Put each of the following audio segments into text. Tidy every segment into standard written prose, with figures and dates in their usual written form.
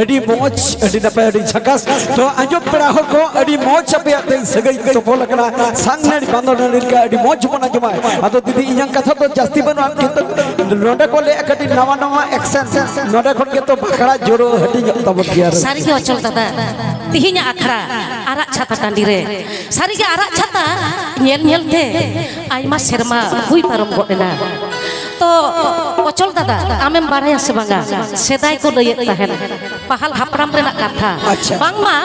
Adi moch, adi dapat adi cakas. To anjop perahu ko adi moch apa yang teng segai topol kena sangnya di bandar nilka adi moch pun aja mai. Atau tadi yang kata tu jasti banu kita noda ko le akati nawa action noda ko kita bakara joro adi nyok tabut biar. Sari ke ocol tata, tihinya akra, arak cata tandire. Sari ke arak cata, nyel te, aima serma hui parom ko dena. To ocol tata, amem baraya sebangga, sedai ko leyet tahen. Pahal hapram renak kata, bang ma,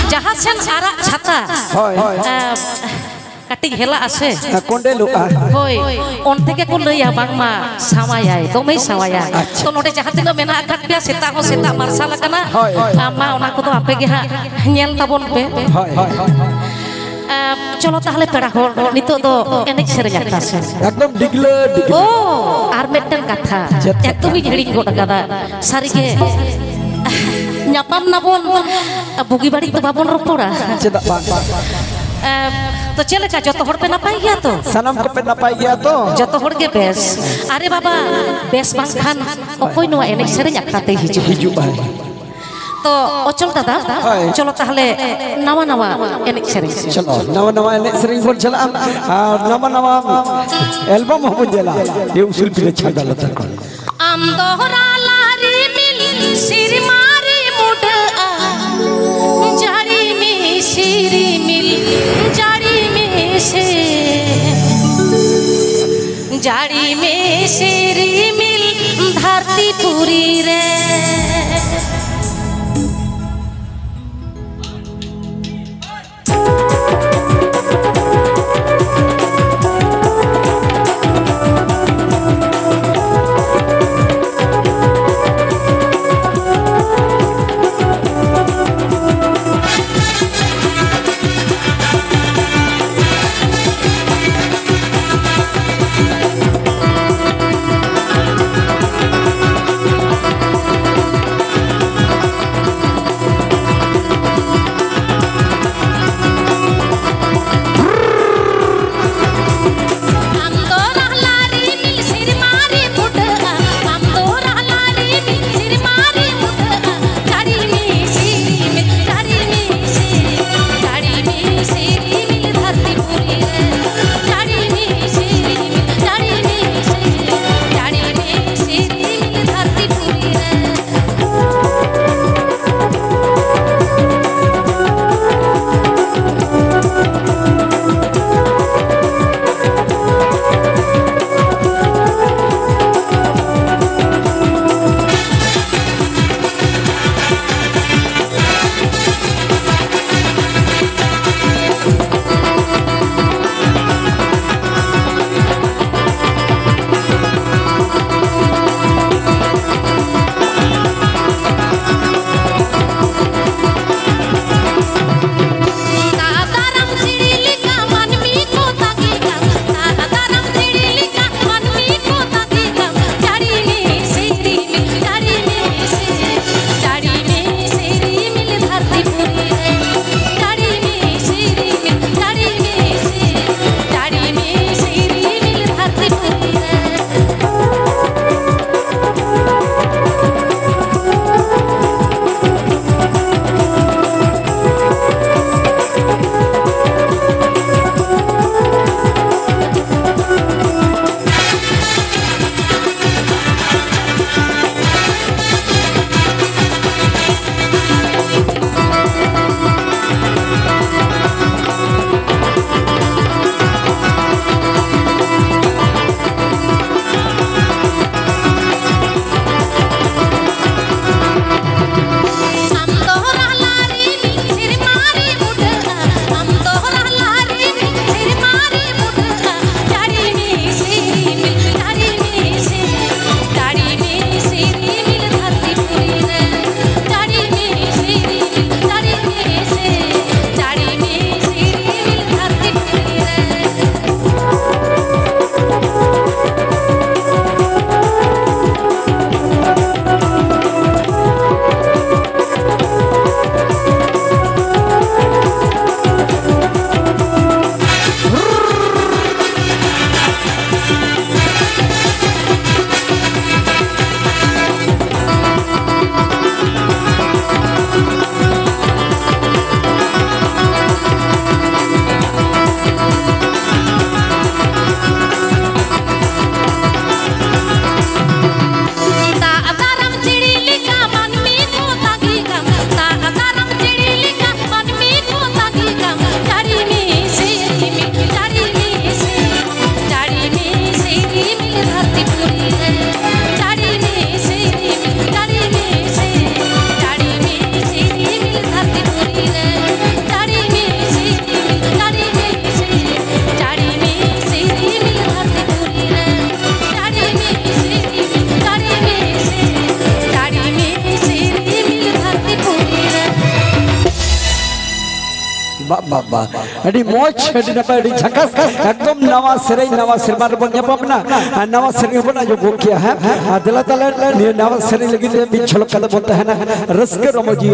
jahat sen arak cata. Kating hela ase. Konde lupa. Hoi, onte ke kon leya bang ma samaya, domai samaya. To node jahat tino mena akat pia seta ko seta marsala kana. Ama ona ko to ape ge ha nyel tabon pe. Colo tahle pera hor nito to enek serenya kase. Ekdom digle. Oh, armet dan kata. Ekdom hiring ko kata. Sari ke nyapam nabon bugi bari to babon ropora. Cedak bang. तो चले का जो तो हड़ पे ना पाई गया तो सनम को पे ना पाई गया तो जो तो हड़ के बेस अरे बाबा बेस बांग खान कोई नुआ एने सेरें अखराते हिजू भाई तो अचल दादा चलो ताहले नवा नवा एने सेरें चलो नवा नवा एने सेरें बोल चला नवा नवा एल्बम हो जला ये उसूल पे छाड़ा लता को आम दोहरा लारी मिल सिर मारी मुड जाड़ी में सिरी मिल जाड़ी में से जाड़ी में सिरी मिल धरती पूरी रे बाबा अड़ी मोच अड़ी नपा अड़ी झकास एकदम नवा सेरे नवा सिरमार बन जापना नवा सेरे बना जो गो किया है दिला तले ने नवा सेरे लगी दे बिछल कद बोलता है ना रस्के रमजी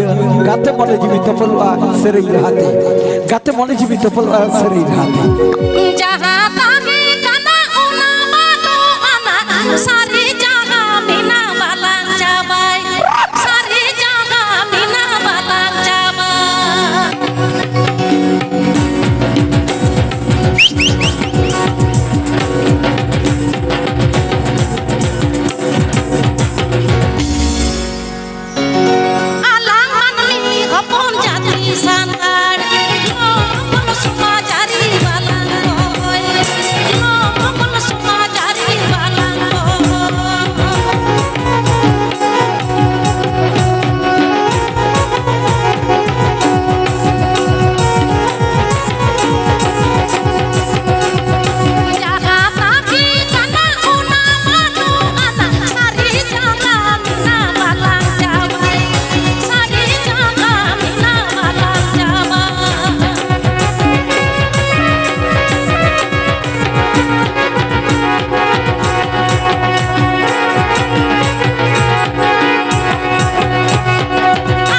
गाते मन जीवी तपलवा सेरे रहते गाते मन जीवी तपलवा सेरे रहते जहां ताने काना ओना मानो आना सारे जहां बिना बालां जाबाय सारे जहां बिना बालां जाबाय alang manli hopon jati sangar lo mon sumajari balang koy lo mon sumajari balang Jakarta ki kana una manu ana sari jaga mina balang jawai sari jaga mina balang jawai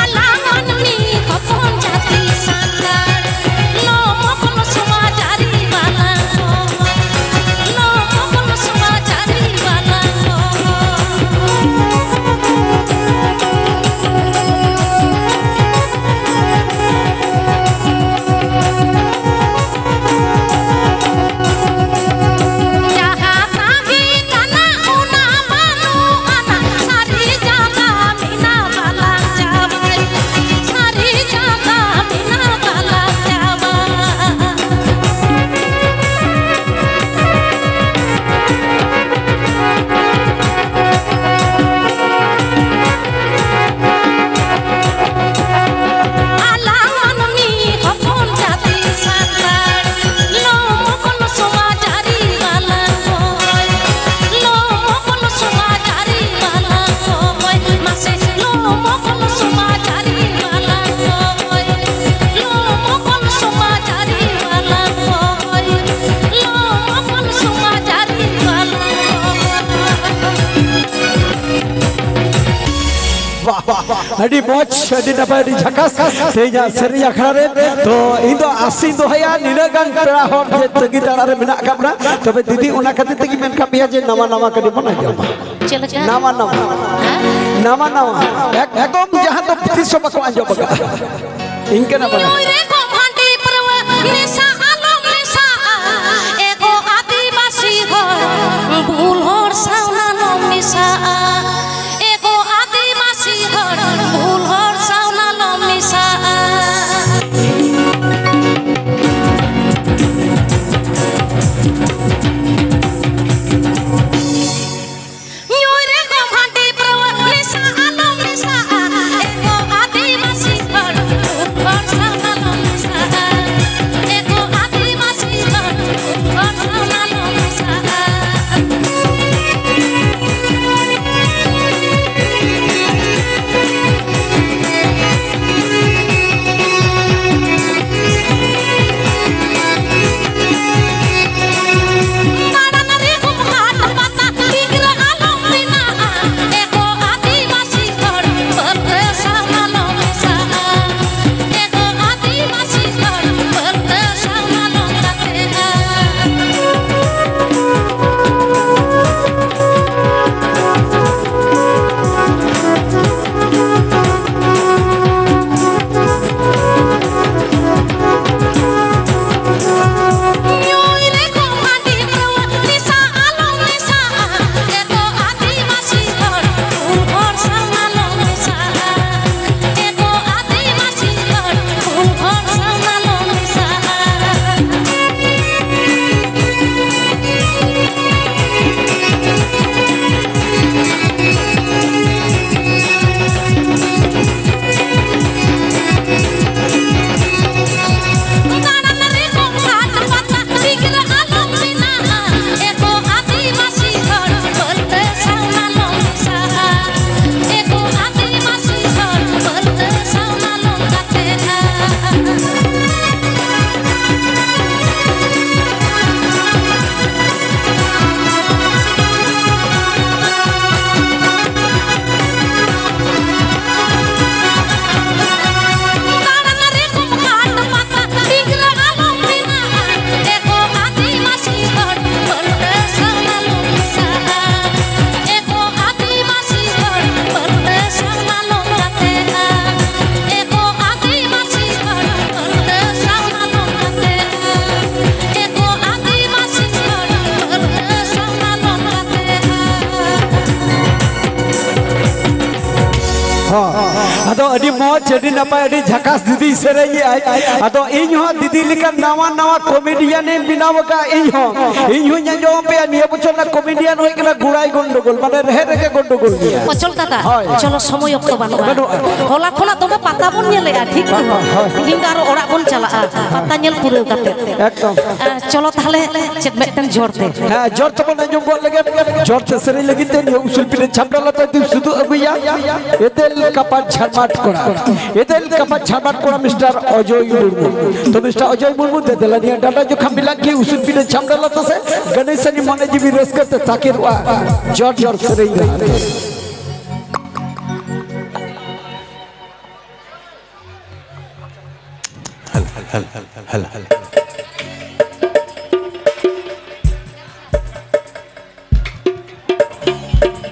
alangan mi hopon jati sandar lo mon sumajari balang koy lo mon sumajari balang Jakarta ki kana una manu ana sari jaga mina balang jawai sari jaga mina balang jawai alangan mi hopon jati sandar lo mon sumajari balang koy lo mon sumajari balang koy mase lo mon sumajari balang koy lo mon sumajari balang koy lo mon sumajari balang koy अड़ी मोच अड़ी नपा अड़ी झकास तेजा सेरे अखड़ा रे तो इंदो आसी दो हया निरागन पेड़ा होर जे तगी ताड़ा रे मेना काबना तबे दीदी ओना खातिर तगी मेन कामिया जे नवा नवा कडी बना जाबा चलका नवा नवा एकदम जहां तो तीसो बको आंजो बगा इनके ना बना रे को भांडी परवा निशा आलोक निशा एको आदिवासी हो भूल होर सावना नो निशा एको आदिवासी हो भूल होर सावना नो निशा रे को भांडी परवा निशा आलोक निशा एको आदिवासी हो भूल होर सावना नो निशा ᱟᱫᱚ ᱟᱹᱰᱤ ᱢᱚᱡᱽ ᱟᱹᱰᱤ ᱱᱟᱯᱟᱭ ᱟᱹᱰᱤ ᱡᱷᱟᱠᱟᱥ ᱫᱤᱫᱤ ᱥᱮᱨᱮᱧ ᱟᱭ ᱟᱫᱚ ᱤᱧ ᱦᱚᱸ ᱫᱤᱫᱤ ᱞᱮᱠᱟᱱ ᱱᱟᱣᱟ ᱱᱟᱣᱟ ᱠᱚᱢᱮᱰᱤᱭᱟᱱ ᱤᱧ ᱵᱮᱱᱟᱣ ᱟᱠᱟᱫ ᱤᱧ ᱦᱚᱸᱧ ᱟᱸᱡᱚᱢ ᱯᱮᱭᱟ ᱱᱤᱭᱟᱹ ᱵᱚᱪᱷᱚᱨ ᱨᱮᱱᱟᱜ ᱠᱚᱢᱮᱰᱤᱭᱟᱱ ᱦᱩᱭ ᱠᱟᱱᱟ ᱜᱩᱲᱟᱭ ᱜᱚᱱᱰᱚᱜᱳᱞ ᱢᱟᱱᱮ ᱨᱮᱦᱮᱫ ᱨᱮᱜᱮ ᱜᱚᱱᱰᱚᱜᱳᱞ ᱜᱮᱭᱟ ᱚᱪᱚᱞ দাদা চলো সময় অক্ত বানুয়া হলা খোলা দমে পাতা বন নেলেয়া ঠিক তিন আর ওড়াগ বন চালাগা পাতা নেল পুরো কাতে একদম চলো তাহলে চেত মেটেন জোরতে হ্যাঁ জোর তো বন আঁজᱚᱢ বল লাগে জোর তে সেরে লাগিতে নিউ উসুল পিলে ছাপড়া লতা তুই শুধু আগুয়া এতেল কাপার ঝাড়মাট করা এতেল কাপার ঝাড়মাট করা মিস্টার অজয় মুর্মু তো মিস্টার অজয় মুর্মু দে দেলানিয়া ডাটা जो खंबिला की उसूल पिले छामड़ा लता से गणेशनी मने जीवी रस करते ताकि जोर जोर से रही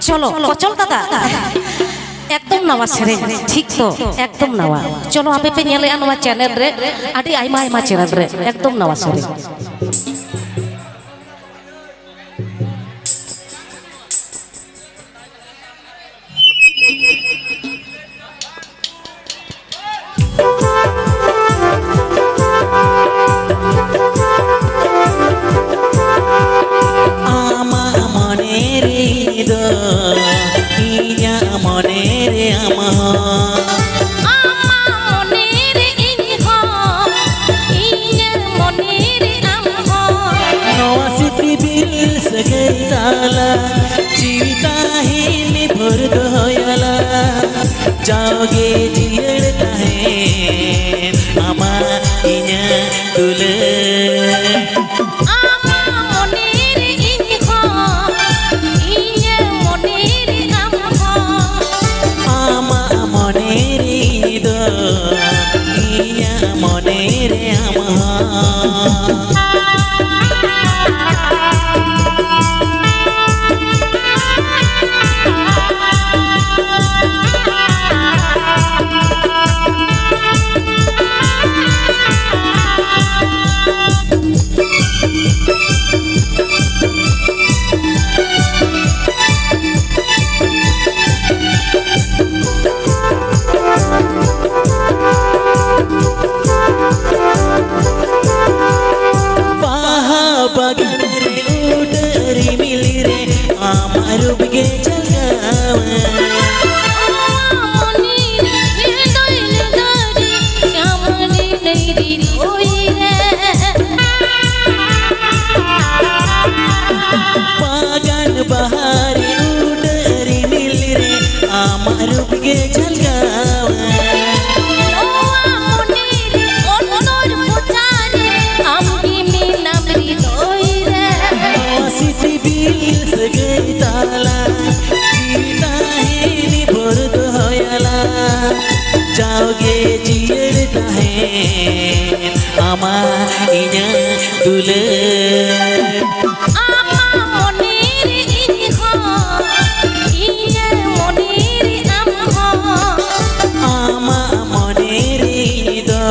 চলো অচল দাদা একদম নাওয়া সেরেন ঠিক তো একদম নাওয়া চলো আপে পে নেলে আনোয়া চ্যানেল রে আডি আইমা আইমা চ্যানেল রে একদম নাওয়া সেরেন जाओगे जियड़ता है आमा इन्या तुले आमा मोनेर इन्हा इन्या मोनेर आमा आमा मोनेर इदो इन्या मोनेर आमा जाओगे जियड़ता है आमा इन्या तुले आमा मोनेर इन्हा इन्या मोनेर आमा आमा मोनेर इदो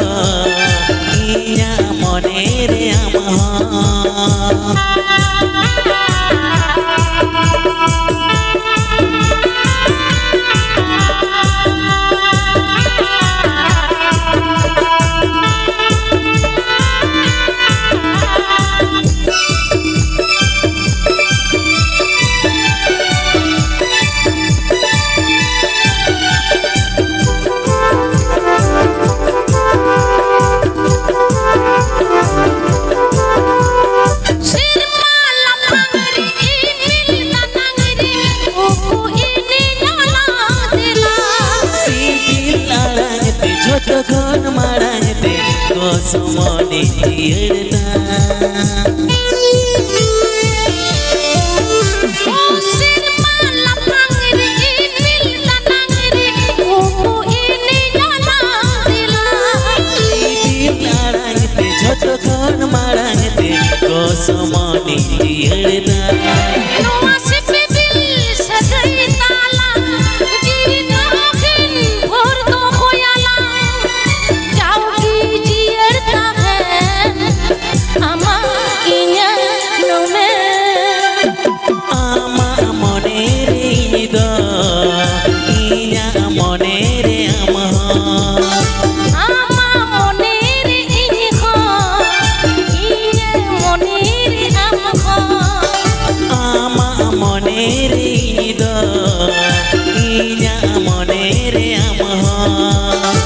इन्या मोनेर आमा समोने जियड़ता सिर माला पंगरे इमिल तनंगरे ओ इने जाला दिला दिल आड़ांगते छोटो कोन माड़ांगते को समोने जियड़ता नोआ से बिल सगई ताला जीवी नोखिन भोर दो खोयाला जाओगी आमा इन्या नोमे आमा मोनेर इदो इन्या मोनेर मा